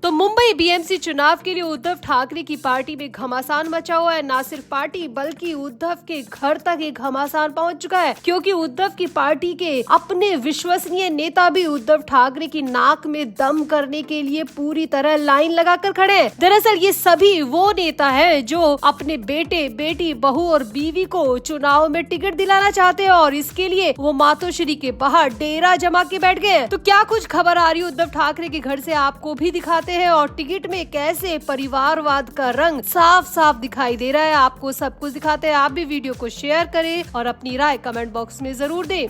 तो मुंबई बीएमसी चुनाव के लिए उद्धव ठाकरे की पार्टी में घमासान मचा हुआ है। न सिर्फ पार्टी बल्कि उद्धव के घर तक ये घमासान पहुंच चुका है, क्योंकि उद्धव की पार्टी के अपने विश्वसनीय नेता भी उद्धव ठाकरे की नाक में दम करने के लिए पूरी तरह लाइन लगाकर खड़े हैं। दरअसल ये सभी वो नेता है जो अपने बेटे, बेटी, बहू और बीवी को चुनाव में टिकट दिलाना चाहते हैं और इसके लिए वो मातोश्री के बाहर डेरा जमा के बैठ गए। तो क्या कुछ खबर आ रही है उद्धव ठाकरे के घर से, आपको भी दिखाते हैं और टिकट में कैसे परिवारवाद का रंग साफ साफ दिखाई दे रहा है, आपको सब कुछ दिखाते हैं। आप भी वीडियो को शेयर करें और अपनी राय कमेंट बॉक्स में जरूर दें।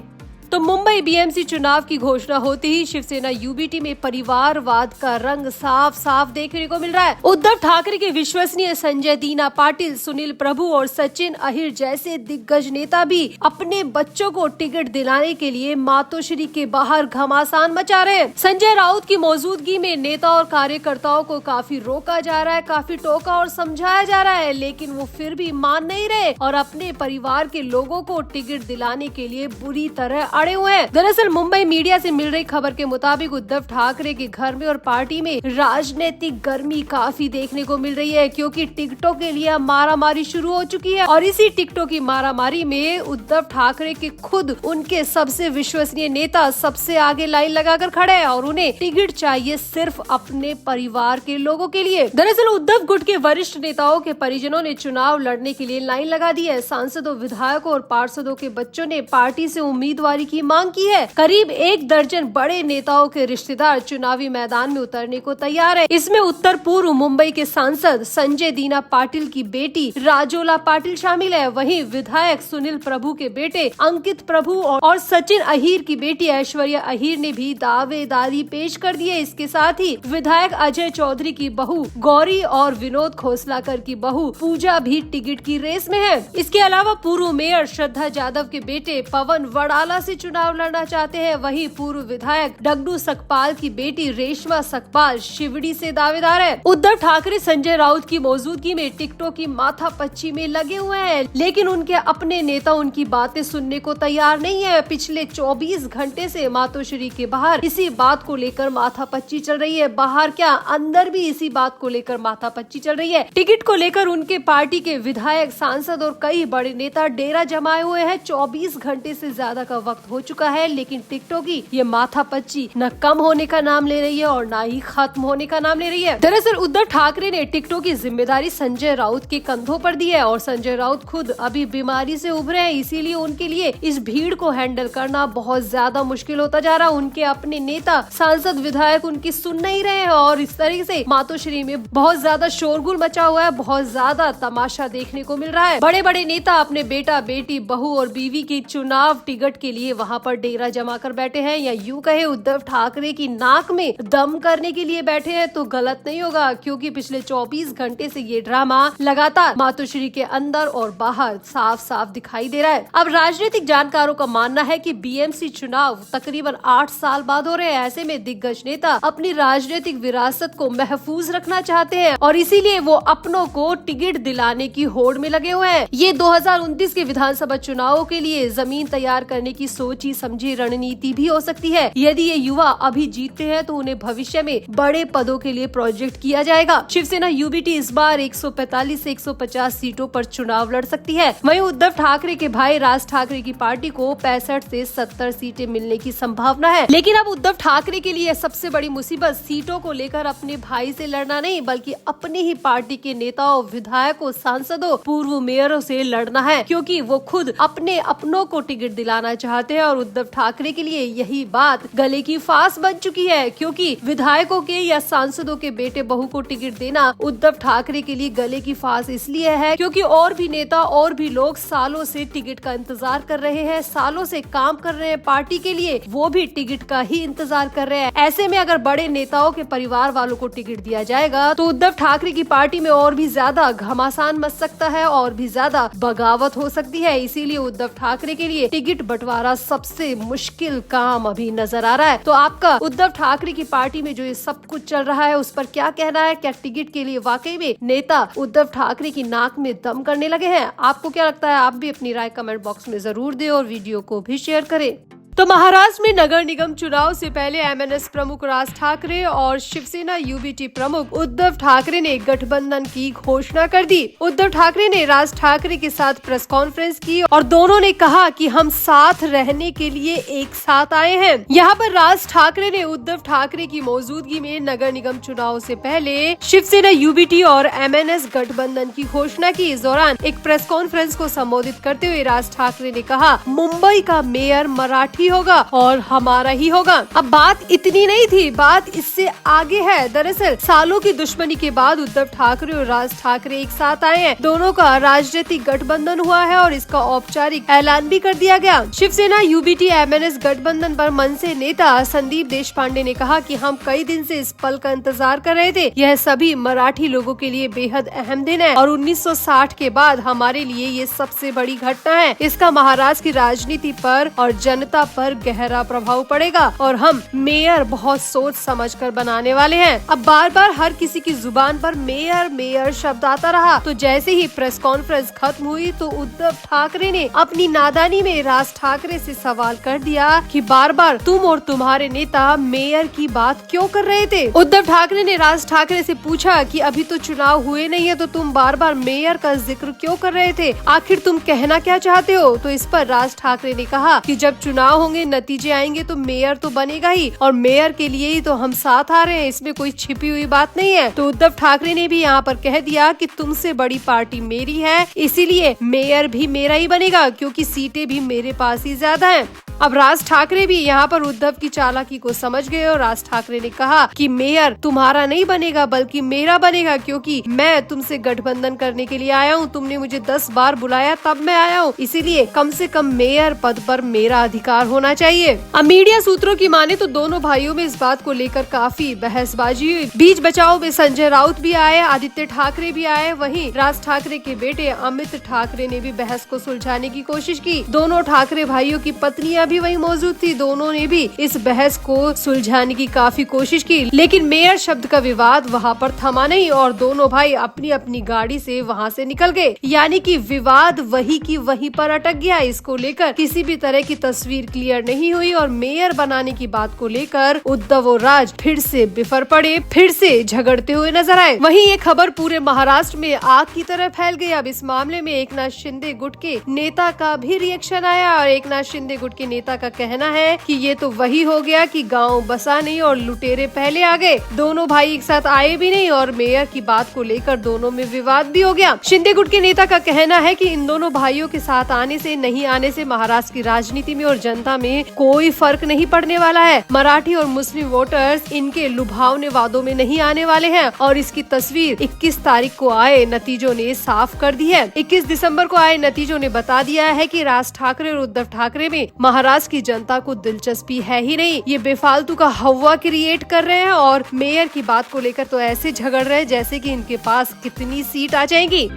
तो मुंबई बीएमसी चुनाव की घोषणा होते ही शिवसेना यूबीटी में परिवारवाद का रंग साफ साफ देखने को मिल रहा है। उद्धव ठाकरे के विश्वसनीय संजय दीना पाटिल, सुनील प्रभु और सचिन अहिर जैसे दिग्गज नेता भी अपने बच्चों को टिकट दिलाने के लिए मातोश्री के बाहर घमासान मचा रहे हैं। संजय राउत की मौजूदगी में नेता और कार्यकर्ताओं को काफी रोका जा रहा है, काफी टोका और समझाया जा रहा है, लेकिन वो फिर भी मान नहीं रहे और अपने परिवार के लोगों को टिकट दिलाने के लिए बुरी तरह अड़े हुए हैं। दरअसल मुंबई मीडिया से मिल रही खबर के मुताबिक उद्धव ठाकरे के घर में और पार्टी में राजनीतिक गर्मी काफी देखने को मिल रही है, क्योंकि टिकटों के लिए मारामारी शुरू हो चुकी है और इसी टिकटों की मारामारी में उद्धव ठाकरे के खुद उनके सबसे विश्वसनीय नेता सबसे आगे लाइन लगाकर खड़े हैं और उन्हें टिकट चाहिए सिर्फ अपने परिवार के लोगों के लिए। दरअसल उद्धव गुट के वरिष्ठ नेताओं के परिजनों ने चुनाव लड़ने के लिए लाइन लगा दी है। सांसदों, विधायकों और पार्षदों के बच्चों ने पार्टी से उम्मीदवारी की मांग की है। करीब 1 दर्जन बड़े नेताओं के रिश्तेदार चुनावी मैदान में उतरने को तैयार है। इसमें उत्तर पूर्व मुंबई के सांसद संजय दीना पाटिल की बेटी राजोला पाटिल शामिल है। वहीं विधायक सुनील प्रभु के बेटे अंकित प्रभु और सचिन अहिर की बेटी ऐश्वर्या अहिर ने भी दावेदारी पेश कर दी है। इसके साथ ही विधायक अजय चौधरी की बहू गौरी और विनोद खोसलाकर की बहू पूजा भी टिकट की रेस में है। इसके अलावा पूर्व मेयर श्रद्धा यादव के बेटे पवन वडाला से चुनाव लड़ना चाहते हैं। वहीं पूर्व विधायक डगडू सकपाल की बेटी रेशमा सकपाल शिवड़ी से दावेदार है। उद्धव ठाकरे संजय राउत की मौजूदगी में टिकटों की माथापच्ची में लगे हुए हैं, लेकिन उनके अपने नेता उनकी बातें सुनने को तैयार नहीं है। पिछले 24 घंटे से मातोश्री के बाहर इसी बात को लेकर माथापच्ची चल रही है। बाहर क्या, अंदर भी इसी बात को लेकर माथापच्ची चल रही है। टिकट को लेकर उनके पार्टी के विधायक, सांसद और कई बड़े नेता डेरा जमाए हुए हैं। 24 घंटे से ज्यादा का वक्त हो चुका है, लेकिन टिकटों की ये माथापच्ची न कम होने का नाम ले रही है और न ही खत्म होने का नाम ले रही है। दरअसल उद्धव ठाकरे ने टिकटों की जिम्मेदारी संजय राउत के कंधों पर दी है और संजय राउत खुद अभी बीमारी से उभरे हैं, इसीलिए उनके लिए इस भीड़ को हैंडल करना बहुत ज्यादा मुश्किल होता जा रहा है। उनके अपने नेता, सांसद, विधायक उनकी सुन नहीं रहे हैं और इस तरीके से मातोश्री में बहुत ज्यादा शोरगुल मचा हुआ है, बहुत ज्यादा तमाशा देखने को मिल रहा है। बड़े बड़े नेता अपने बेटा, बेटी, बहू और बीवी की चुनाव टिकट के लिए वहाँ पर डेरा जमा कर बैठे हैं, या यूं कहे उद्धव ठाकरे की नाक में दम करने के लिए बैठे हैं तो गलत नहीं होगा, क्योंकि पिछले 24 घंटे से ये ड्रामा लगातार मातोश्री के अंदर और बाहर साफ साफ दिखाई दे रहा है। अब राजनीतिक जानकारों का मानना है कि बीएमसी चुनाव तकरीबन 8 साल बाद हो रहे हैं। ऐसे में दिग्गज नेता अपनी राजनीतिक विरासत को महफूज रखना चाहते हैं और इसीलिए वो अपनों को टिकट दिलाने की होड़ में लगे हुए हैं। ये 2029 के विधानसभा चुनावों के लिए जमीन तैयार करने की सोची समझी रणनीति भी हो सकती है। यदि ये युवा अभी जीतते हैं तो उन्हें भविष्य में बड़े पदों के लिए प्रोजेक्ट किया जाएगा। शिवसेना यूबीटी इस बार 145 से 150 सीटों पर चुनाव लड़ सकती है। वहीं उद्धव ठाकरे के भाई राज ठाकरे की पार्टी को 65 से 70 सीटें मिलने की संभावना है। लेकिन अब उद्धव ठाकरे के लिए सबसे बड़ी मुसीबत सीटों को लेकर अपने भाई से लड़ना नहीं, बल्कि अपनी ही पार्टी के नेताओं, विधायकों, सांसदों, पूर्व मेयरों से लड़ना है, क्योंकि वो खुद अपने अपनों को टिकट दिलाना चाहते हैं और उद्धव ठाकरे के लिए यही बात गले की फांस बन चुकी है, क्योंकि विधायकों के या सांसदों के बेटे, बहू को टिकट देना उद्धव ठाकरे के लिए गले की फांस इसलिए है क्योंकि और भी नेता और भी लोग सालों से टिकट का इंतजार कर रहे हैं, सालों से काम कर रहे हैं पार्टी के लिए, वो भी टिकट का ही इंतजार कर रहे हैं। ऐसे में अगर बड़े नेताओं के परिवार वालों को टिकट दिया जाएगा तो उद्धव ठाकरे की पार्टी में और भी ज्यादा घमासान मच सकता है और भी ज्यादा बगावत हो सकती है। इसीलिए उद्धव ठाकरे के लिए टिकट बंटवारा सबसे मुश्किल काम अभी नजर आ रहा है। तो आपका उद्धव ठाकरे की पार्टी में जो ये सब कुछ चल रहा है उस पर क्या कहना है? क्या टिकट के लिए वाकई में नेता उद्धव ठाकरे की नाक में दम करने लगे हैं? आपको क्या लगता है? आप भी अपनी राय कमेंट बॉक्स में जरूर दें और वीडियो को भी शेयर करें। तो महाराष्ट्र में नगर निगम चुनाव से पहले एमएनएस प्रमुख राज ठाकरे और शिवसेना यूबीटी प्रमुख उद्धव ठाकरे ने गठबंधन की घोषणा कर दी। उद्धव ठाकरे ने राज ठाकरे के साथ प्रेस कॉन्फ्रेंस की और दोनों ने कहा कि हम साथ रहने के लिए एक साथ आए हैं। यहाँ पर राज ठाकरे ने उद्धव ठाकरे की मौजूदगी में नगर निगम चुनाव से पहले शिवसेना यूबीटी और एमएनएस गठबंधन की घोषणा की। इस दौरान एक प्रेस कॉन्फ्रेंस को संबोधित करते हुए राज ठाकरे ने कहा, मुंबई का मेयर मराठी होगा और हमारा ही होगा। अब बात इतनी नहीं थी, बात इससे आगे है। दरअसल सालों की दुश्मनी के बाद उद्धव ठाकरे और राज ठाकरे एक साथ आए हैं। दोनों का राजनीतिक गठबंधन हुआ है और इसका औपचारिक ऐलान भी कर दिया गया। शिवसेना यूबीटी एमएनएस गठबंधन पर मनसे नेता संदीप देशपांडे ने कहा कि हम कई दिन से इस पल का इंतजार कर रहे थे। यह सभी मराठी लोगों के लिए बेहद अहम दिन है और 1960 के बाद हमारे लिए ये सबसे बड़ी घटना है। इसका महाराष्ट्र की राजनीति पर और जनता पर गहरा प्रभाव पड़ेगा और हम मेयर बहुत सोच समझकर बनाने वाले हैं। अब बार बार हर किसी की जुबान पर मेयर मेयर शब्द आता रहा, तो जैसे ही प्रेस कॉन्फ्रेंस खत्म हुई तो उद्धव ठाकरे ने अपनी नादानी में राज ठाकरे से सवाल कर दिया कि बार बार तुम और तुम्हारे नेता मेयर की बात क्यों कर रहे थे। उद्धव ठाकरे ने राज ठाकरे से पूछा कि अभी तो चुनाव हुए नहीं है तो तुम बार बार मेयर का जिक्र क्यों कर रहे थे, आखिर तुम कहना क्या चाहते हो। तो इस पर राज ठाकरे ने कहा कि जब चुनाव होंगे, नतीजे आएंगे तो मेयर तो बनेगा ही और मेयर के लिए ही तो हम साथ आ रहे हैं, इसमें कोई छिपी हुई बात नहीं है। तो उद्धव ठाकरे ने भी यहाँ पर कह दिया कि तुमसे बड़ी पार्टी मेरी है, इसीलिए मेयर भी मेरा ही बनेगा क्योंकि सीटें भी मेरे पास ही ज्यादा हैं। अब राज ठाकरे भी यहाँ पर उद्धव की चालाकी को समझ गए और राज ठाकरे ने कहा कि मेयर तुम्हारा नहीं बनेगा बल्कि मेरा बनेगा, क्योंकि मैं तुमसे गठबंधन करने के लिए आया हूँ। तुमने मुझे 10 बार बुलाया तब मैं आया हूँ, इसीलिए कम से कम मेयर पद पर मेरा अधिकार होना चाहिए। अब मीडिया सूत्रों की माने तो दोनों भाइयों में इस बात को लेकर काफी बहसबाजी हुई। बीच बचाव में संजय राउत भी आए, आदित्य ठाकरे भी आए, वहीं राज ठाकरे के बेटे अमित ठाकरे ने भी बहस को सुलझाने की कोशिश की। दोनों ठाकरे भाइयों की पत्नियां भी वहीं मौजूद थी। दोनों ने भी इस बहस को सुलझाने की काफी कोशिश की, लेकिन मेयर शब्द का विवाद वहां पर थमा नहीं और दोनों भाई अपनी अपनी गाड़ी से वहां से निकल गए। यानी कि विवाद वही की वहीं पर अटक गया। इसको लेकर किसी भी तरह की तस्वीर क्लियर नहीं हुई और मेयर बनाने की बात को लेकर उद्धव और राज फिर से बिफर पड़े, फिर से झगड़ते हुए नजर आए। वहीं ये खबर पूरे महाराष्ट्र में आग की तरह फैल गई। अब इस मामले में एकनाथ शिंदे गुट के नेता का भी रिएक्शन आया और एकनाथ शिंदे गुट के नेता का कहना है कि ये तो वही हो गया कि गांव बसा नहीं और लुटेरे पहले आ गए। दोनों भाई एक साथ आए भी नहीं और मेयर की बात को लेकर दोनों में विवाद भी हो गया। शिंदे गुट के नेता का कहना है कि इन दोनों भाइयों के साथ आने से नहीं आने से महाराष्ट्र की राजनीति में और जनता में कोई फर्क नहीं पड़ने वाला है। मराठी और मुस्लिम वोटर्स इनके लुभावने वादों में नहीं आने वाले हैं और इसकी तस्वीर 21 तारीख को आए नतीजों ने साफ कर दी है। 21 दिसंबर को आए नतीजों ने बता दिया है कि राज ठाकरे और उद्धव ठाकरे में महाराष्ट्र की जनता को दिलचस्पी है ही नहीं। ये बेफालतू का हवा क्रिएट कर रहे हैं और मेयर की बात को लेकर तो ऐसे झगड़ रहे हैं जैसे कि इनके पास कितनी सीट आ जाएगी।